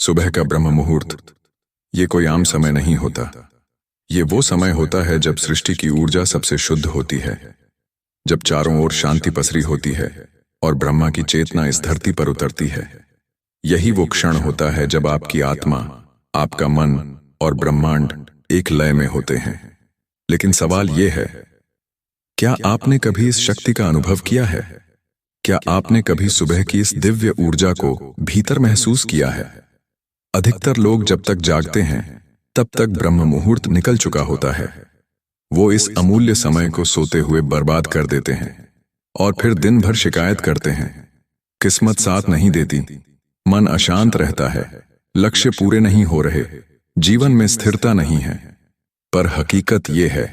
सुबह का ब्रह्म मुहूर्त ये कोई आम समय नहीं होता। ये वो समय होता है जब सृष्टि की ऊर्जा सबसे शुद्ध होती है, जब चारों ओर शांति पसरी होती है और ब्रह्मा की चेतना इस धरती पर उतरती है। यही वो क्षण होता है जब आपकी आत्मा, आपका मन और ब्रह्मांड एक लय में होते हैं। लेकिन सवाल ये है, क्या आपने कभी इस शक्ति का अनुभव किया है? क्या आपने कभी सुबह की इस दिव्य ऊर्जा को भीतर महसूस किया है? अधिकतर लोग जब तक जागते हैं तब तक ब्रह्म मुहूर्त निकल चुका होता है। वो इस अमूल्य समय को सोते हुए बर्बाद कर देते हैं और फिर दिन भर शिकायत करते हैं, किस्मत साथ नहीं देती, मन अशांत रहता है, लक्ष्य पूरे नहीं हो रहे, जीवन में स्थिरता नहीं है। पर हकीकत ये है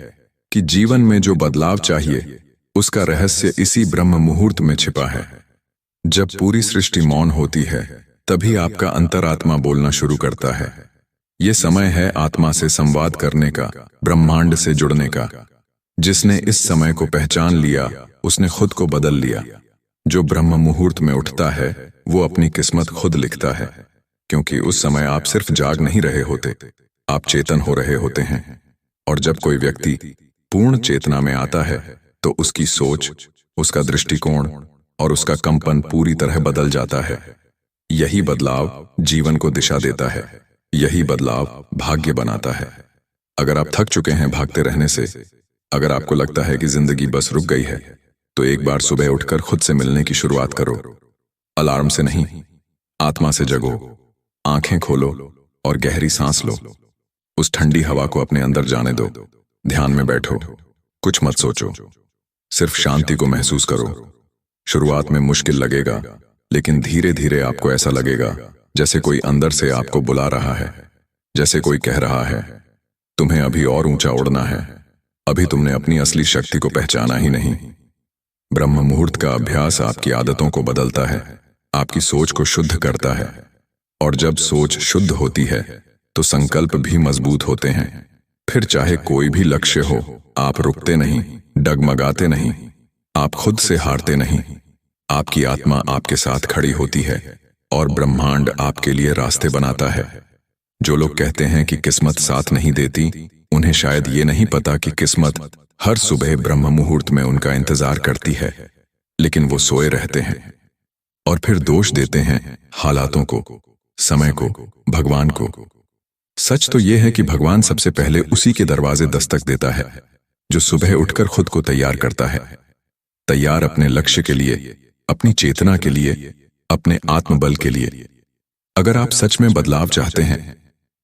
कि जीवन में जो बदलाव चाहिए उसका रहस्य इसी ब्रह्म मुहूर्त में छिपा है। जब पूरी सृष्टि मौन होती है तभी आपका अंतरात्मा बोलना शुरू करता है। ये समय है आत्मा से संवाद करने का, ब्रह्मांड से जुड़ने का। जिसने इस समय को पहचान लिया उसने खुद को बदल लिया। जो ब्रह्म मुहूर्त में उठता है वो अपनी किस्मत खुद लिखता है, क्योंकि उस समय आप सिर्फ जाग नहीं रहे होते, आप चेतन हो रहे होते हैं। और जब कोई व्यक्ति पूर्ण चेतना में आता है तो उसकी सोच, उसका दृष्टिकोण और उसका कंपन पूरी तरह बदल जाता है। यही बदलाव जीवन को दिशा देता है, यही बदलाव भाग्य बनाता है। अगर आप थक चुके हैं भागते रहने से, अगर आपको लगता है कि जिंदगी बस रुक गई है, तो एक बार सुबह उठकर खुद से मिलने की शुरुआत करो। अलार्म से नहीं, आत्मा से जगो, आंखें खोलो और गहरी सांस लो। उस ठंडी हवा को अपने अंदर जाने दो। ध्यान में बैठो, कुछ मत सोचो, सिर्फ शांति को महसूस करो। शुरुआत में मुश्किल लगेगा, लेकिन धीरे धीरे आपको ऐसा लगेगा जैसे कोई अंदर से आपको बुला रहा है, जैसे कोई कह रहा है, तुम्हें अभी और ऊंचा उड़ना है, अभी तुमने अपनी असली शक्ति को पहचाना ही नहीं। ब्रह्म मुहूर्त का अभ्यास आपकी आदतों को बदलता है, आपकी सोच को शुद्ध करता है। और जब सोच शुद्ध होती है तो संकल्प भी मजबूत होते हैं। फिर चाहे कोई भी लक्ष्य हो, आप रुकते नहीं, डगमगाते नहीं, आप खुद से हारते नहीं। आपकी आत्मा आपके साथ खड़ी होती है और ब्रह्मांड आपके लिए रास्ते बनाता है। जो लोग कहते हैं कि किस्मत साथ नहीं देती, उन्हें शायद ये नहीं पता कि किस्मत हर सुबह ब्रह्म मुहूर्त में उनका इंतजार करती है। लेकिन वो सोए रहते हैं और फिर दोष देते हैं हालातों को, समय को, भगवान को। सच तो यह है कि भगवान सबसे पहले उसी के दरवाजे दस्तक देता है जो सुबह उठकर खुद को तैयार करता है। तैयार अपने लक्ष्य के लिए, अपनी चेतना के लिए, अपने आत्मबल के लिए। अगर आप सच में बदलाव चाहते हैं,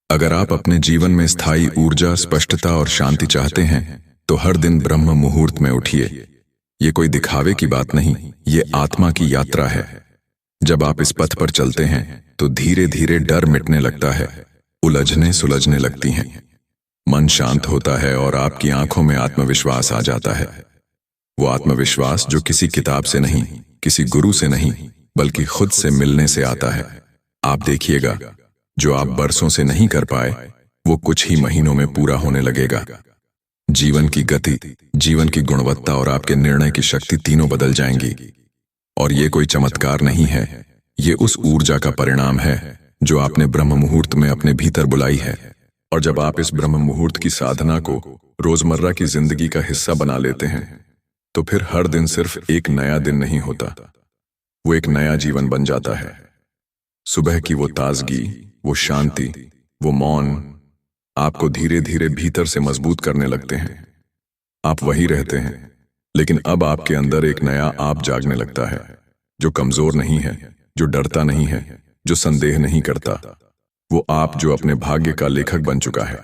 अगर आप अपने जीवन में स्थायी ऊर्जा, स्पष्टता और शांति चाहते हैं, तो हर दिन ब्रह्म मुहूर्त में उठिए। ये कोई दिखावे की बात नहीं, ये आत्मा की यात्रा है। जब आप इस पथ पर चलते हैं तो धीरे धीरे डर मिटने लगता है, उलझने सुलझने लगती हैं, मन शांत होता है और आपकी आंखों में आत्मविश्वास आ जाता है। वो आत्मविश्वास जो किसी किताब से नहीं, किसी गुरु से नहीं, बल्कि खुद से मिलने से आता है। आप देखिएगा, जो आप बरसों से नहीं कर पाए वो कुछ ही महीनों में पूरा होने लगेगा। जीवन की गति, जीवन की गुणवत्ता और आपके निर्णय की शक्ति तीनों बदल जाएंगी। और ये कोई चमत्कार नहीं है, ये उस ऊर्जा का परिणाम है जो आपने ब्रह्म मुहूर्त में अपने भीतर बुलाई है। और जब आप इस ब्रह्म मुहूर्त की साधना को रोजमर्रा की जिंदगी का हिस्सा बना लेते हैं, तो फिर हर दिन सिर्फ एक नया दिन नहीं होता, वो एक नया जीवन बन जाता है। सुबह की वो ताजगी, वो शांति, वो मौन आपको धीरे धीरे भीतर से मजबूत करने लगते हैं। आप वही रहते हैं, लेकिन अब आपके अंदर एक नया आप जागने लगता है, जो कमजोर नहीं है, जो डरता नहीं है, जो संदेह नहीं करता। वो आप जो अपने भाग्य का लेखक बन चुका है।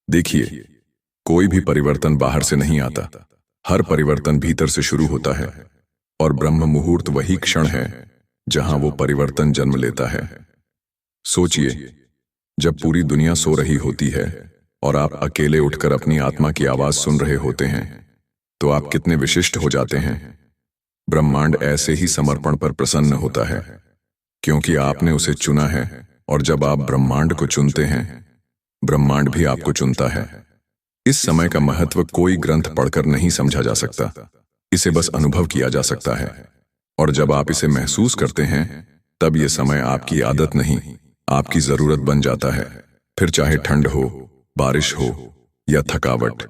देखिए, कोई भी परिवर्तन बाहर से नहीं आता, हर परिवर्तन भीतर से शुरू होता है। और ब्रह्म मुहूर्त वही क्षण है जहां वो परिवर्तन जन्म लेता है। सोचिए, जब पूरी दुनिया सो रही होती है और आप अकेले उठकर अपनी आत्मा की आवाज सुन रहे होते हैं, तो आप कितने विशिष्ट हो जाते हैं। ब्रह्मांड ऐसे ही समर्पण पर प्रसन्न होता है, क्योंकि आपने उसे चुना है। और जब आप ब्रह्मांड को चुनते हैं, ब्रह्मांड भी आपको चुनता है। इस समय का महत्व कोई ग्रंथ पढ़कर नहीं समझा जा सकता, इसे बस अनुभव किया जा सकता है। और जब आप इसे महसूस करते हैं, तब ये समय आपकी आदत नहीं, आपकी जरूरत बन जाता है। फिर चाहे ठंड हो, बारिश हो या थकावट,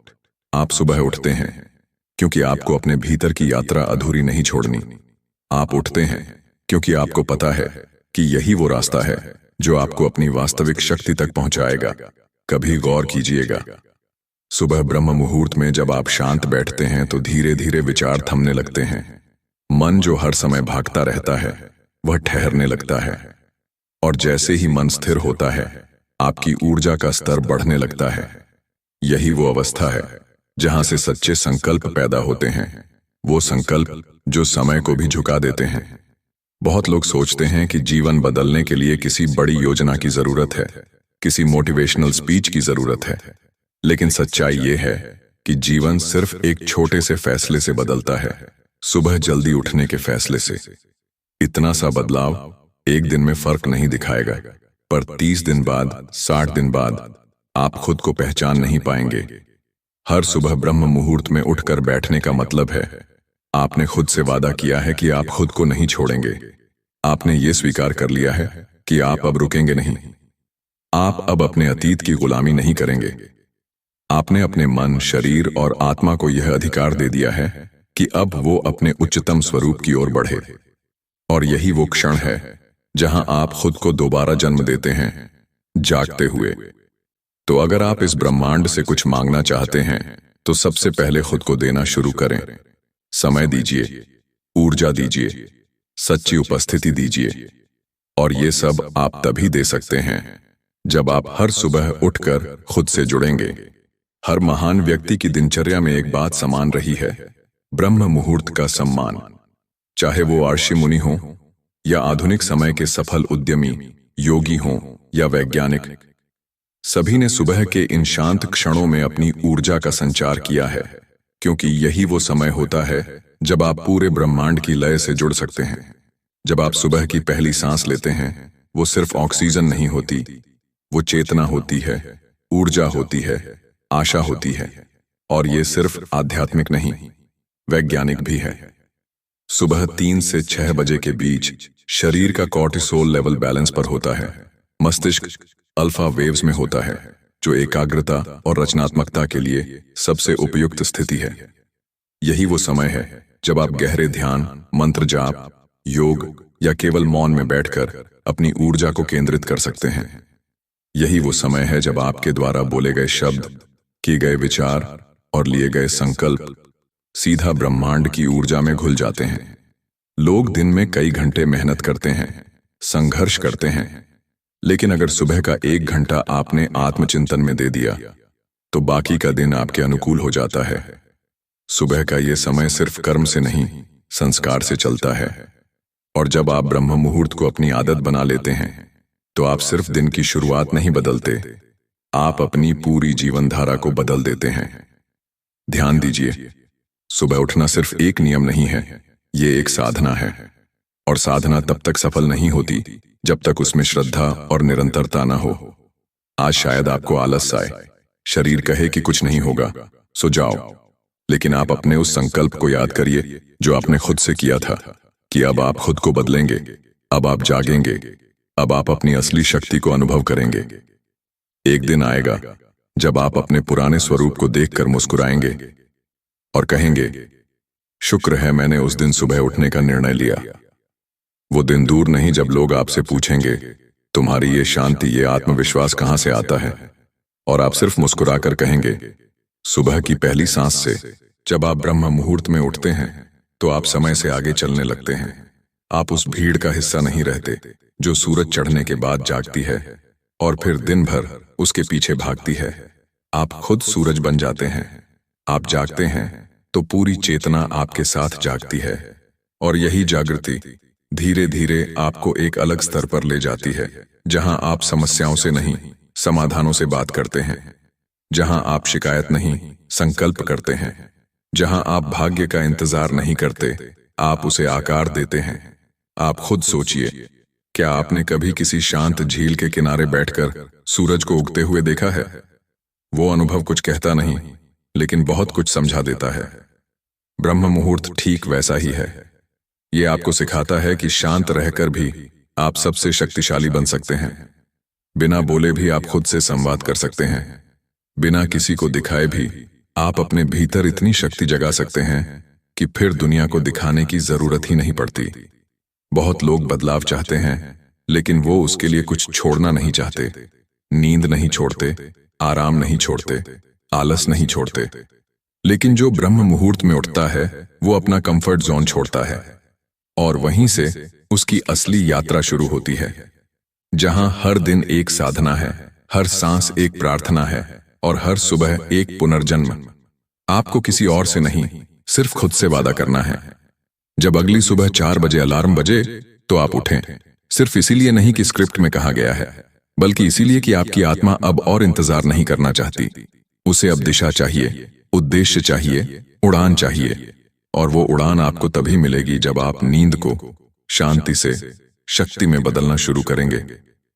आप सुबह उठते हैं क्योंकि आपको अपने भीतर की यात्रा अधूरी नहीं छोड़नी। आप उठते हैं क्योंकि आपको पता है कि यही वो रास्ता है जो आपको अपनी वास्तविक शक्ति तक पहुंचाएगा। कभी गौर कीजिएगा, सुबह ब्रह्म मुहूर्त में जब आप शांत बैठते हैं तो धीरे धीरे विचार थमने लगते हैं। मन जो हर समय भागता रहता है वह ठहरने लगता है, और जैसे ही मन स्थिर होता है आपकी ऊर्जा का स्तर बढ़ने लगता है। यही वो अवस्था है जहां से सच्चे संकल्प पैदा होते हैं, वो संकल्प जो समय को भी झुका देते हैं। बहुत लोग सोचते हैं कि जीवन बदलने के लिए किसी बड़ी योजना की जरूरत है, किसी मोटिवेशनल स्पीच की जरूरत है, लेकिन सच्चाई ये है कि जीवन सिर्फ एक छोटे से फैसले से बदलता है, सुबह जल्दी उठने के फैसले से। इतना सा बदलाव एक दिन में फर्क नहीं दिखाएगा, पर 30 दिन बाद, 60 दिन बाद आप खुद को पहचान नहीं पाएंगे। हर सुबह ब्रह्म मुहूर्त में उठकर बैठने का मतलब है आपने खुद से वादा किया है कि आप खुद को नहीं छोड़ेंगे। आपने ये स्वीकार कर लिया है कि आप अब रुकेंगे नहीं। आप अब अपने अतीत की गुलामी नहीं करेंगे। आपने अपने मन, शरीर और आत्मा को यह अधिकार दे दिया है कि अब वो अपने उच्चतम स्वरूप की ओर बढ़े। और यही वो क्षण है जहां आप खुद को दोबारा जन्म देते हैं, जागते हुए। तो अगर आप इस ब्रह्मांड से कुछ मांगना चाहते हैं तो सबसे पहले खुद को देना शुरू करें। समय दीजिए, ऊर्जा दीजिए, सच्ची उपस्थिति दीजिए। और ये सब आप तभी दे सकते हैं जब आप हर सुबह उठकर खुद से जुड़ेंगे। हर महान व्यक्ति की दिनचर्या में एक बात समान रही है, ब्रह्म मुहूर्त का सम्मान। चाहे वो ऋषि मुनि हों या आधुनिक समय के सफल उद्यमी, योगी हों या वैज्ञानिक, सभी ने सुबह के इन शांत क्षणों में अपनी ऊर्जा का संचार किया है, क्योंकि यही वो समय होता है जब आप पूरे ब्रह्मांड की लय से जुड़ सकते हैं। जब आप सुबह की पहली सांस लेते हैं, वो सिर्फ ऑक्सीजन नहीं होती, वो चेतना होती है, ऊर्जा होती है, आशा होती है। और ये सिर्फ आध्यात्मिक नहीं, वैज्ञानिक भी है। सुबह 3 से 6 बजे के बीच शरीर का कॉर्टिसोल लेवल बैलेंस पर होता है। मस्तिष्क अल्फा वेव्स में होता है, जो एकाग्रता और रचनात्मकता के लिए सबसे उपयुक्त स्थिति है। यही वो समय है जब आप गहरे ध्यान, मंत्र जाप, योग या केवल मौन में बैठकर अपनी ऊर्जा को केंद्रित कर सकते हैं। यही वो समय है जब आपके द्वारा बोले गए शब्द, किए गए विचार और लिए गए संकल्प सीधा ब्रह्मांड की ऊर्जा में घुल जाते हैं। लोग दिन में कई घंटे मेहनत करते हैं, संघर्ष करते हैं, लेकिन अगर सुबह का 1 घंटा आपने आत्मचिंतन में दे दिया तो बाकी का दिन आपके अनुकूल हो जाता है। सुबह का ये समय सिर्फ कर्म से नहीं, संस्कार से चलता है। और जब आप ब्रह्म मुहूर्त को अपनी आदत बना लेते हैं तो आप सिर्फ दिन की शुरुआत नहीं बदलते, आप अपनी पूरी जीवनधारा को बदल देते हैं। ध्यान दीजिए, सुबह उठना सिर्फ एक नियम नहीं है, ये एक साधना है। और साधना तब तक सफल नहीं होती जब तक उसमें श्रद्धा और निरंतरता ना हो। आज शायद आपको आलस आए, शरीर कहे कि कुछ नहीं होगा, सो जाओ, लेकिन आप अपने उस संकल्प को याद करिए जो आपने खुद से किया था कि अब आप खुद को बदलेंगे, अब आप जागेंगे, अब आप अपनी असली शक्ति को अनुभव करेंगे। एक दिन आएगा जब आप अपने पुराने स्वरूप को देखकर मुस्कुराएंगे और कहेंगे, शुक्र है मैंने उस दिन सुबह उठने का निर्णय लिया। वो दिन दूर नहीं जब लोग आपसे पूछेंगे, तुम्हारी ये शांति, ये आत्मविश्वास कहां से आता है? और आप सिर्फ मुस्कुराकर कहेंगे, सुबह की पहली सांस से। जब आप ब्रह्म मुहूर्त में उठते हैं तो आप समय से आगे चलने लगते हैं। आप उस भीड़ का हिस्सा नहीं रहते जो सूरज चढ़ने के बाद जागती है और फिर दिन भर उसके पीछे भागती है। आप खुद सूरज बन जाते हैं। आप जागते हैं तो पूरी चेतना आपके साथ जागती है, और यही जागृति धीरे धीरे आपको एक अलग स्तर पर ले जाती है, जहां आप समस्याओं से नहीं, समाधानों से बात करते हैं, जहां आप शिकायत नहीं, संकल्प करते हैं, जहां आप भाग्य का इंतजार नहीं करते, आप उसे आकार देते हैं। आप खुद सोचिए, क्या आपने कभी किसी शांत झील के किनारे बैठकर सूरज को उगते हुए देखा है? वो अनुभव कुछ कहता नहीं, लेकिन बहुत कुछ समझा देता है। ब्रह्म मुहूर्त ठीक वैसा ही है। ये आपको सिखाता है कि शांत रहकर भी आप सबसे शक्तिशाली बन सकते हैं। बिना बोले भी आप खुद से संवाद कर सकते हैं। बिना किसी को दिखाए भी आप अपने भीतर इतनी शक्ति जगा सकते हैं कि फिर दुनिया को दिखाने की जरूरत ही नहीं पड़ती। बहुत लोग बदलाव चाहते हैं, लेकिन वो उसके लिए कुछ छोड़ना नहीं चाहते। नींद नहीं छोड़ते, आराम नहीं छोड़ते, आलस नहीं छोड़ते। लेकिन जो ब्रह्म मुहूर्त में उठता है वो अपना कंफर्ट जोन छोड़ता है, और वहीं से उसकी असली यात्रा शुरू होती है, जहां हर दिन एक साधना है, हर सांस एक प्रार्थना है, और हर सुबह एक पुनर्जन्म। आपको किसी और से नहीं, सिर्फ खुद से वादा करना है। जब अगली सुबह 4 बजे अलार्म बजे तो आप उठें, सिर्फ इसीलिए नहीं कि स्क्रिप्ट में कहा गया है, बल्कि इसीलिए कि आपकी आत्मा अब और इंतजार नहीं करना चाहती। उसे अब दिशा चाहिए, उद्देश्य चाहिए, उड़ान चाहिए। और वो उड़ान आपको तभी मिलेगी जब आप नींद को शांति से शक्ति में बदलना शुरू करेंगे।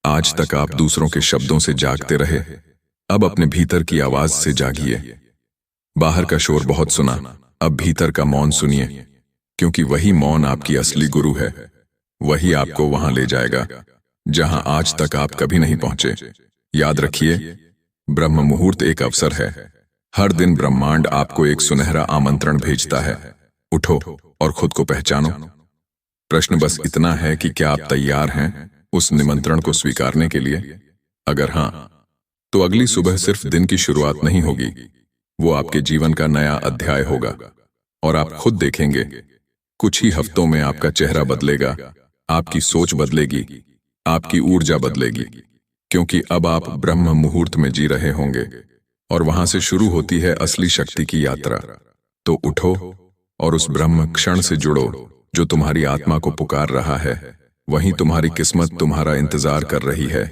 आज तक आप दूसरों के शब्दों से जागते रहे, अब अपने भीतर की आवाज से जागिए। बाहर का शोर बहुत सुना, अब भीतर का मौन सुनिए, क्योंकि वही मौन आपकी असली गुरु है। वही आपको वहां ले जाएगा जहां आज तक आप कभी नहीं पहुंचे। याद रखिए, ब्रह्म मुहूर्त एक अवसर है। हर दिन ब्रह्मांड आपको एक सुनहरा आमंत्रण भेजता है। उठो और खुद को पहचानो। प्रश्न बस इतना है कि क्या आप तैयार हैं उस निमंत्रण को स्वीकारने के लिए? अगर हां, तो अगली सुबह सिर्फ दिन की शुरुआत नहीं होगी, वो आपके जीवन का नया अध्याय होगा। और आप खुद देखेंगे, कुछ ही हफ्तों में आपका चेहरा बदलेगा, आपकी सोच बदलेगी, आपकी ऊर्जा बदलेगी, क्योंकि अब आप ब्रह्म मुहूर्त में जी रहे होंगे, और वहां से शुरू होती है असली शक्ति की यात्रा। तो उठो और उस ब्रह्म क्षण से जुड़ो जो तुम्हारी आत्मा को पुकार रहा है। वहीं तुम्हारी किस्मत तुम्हारा इंतजार कर रही है।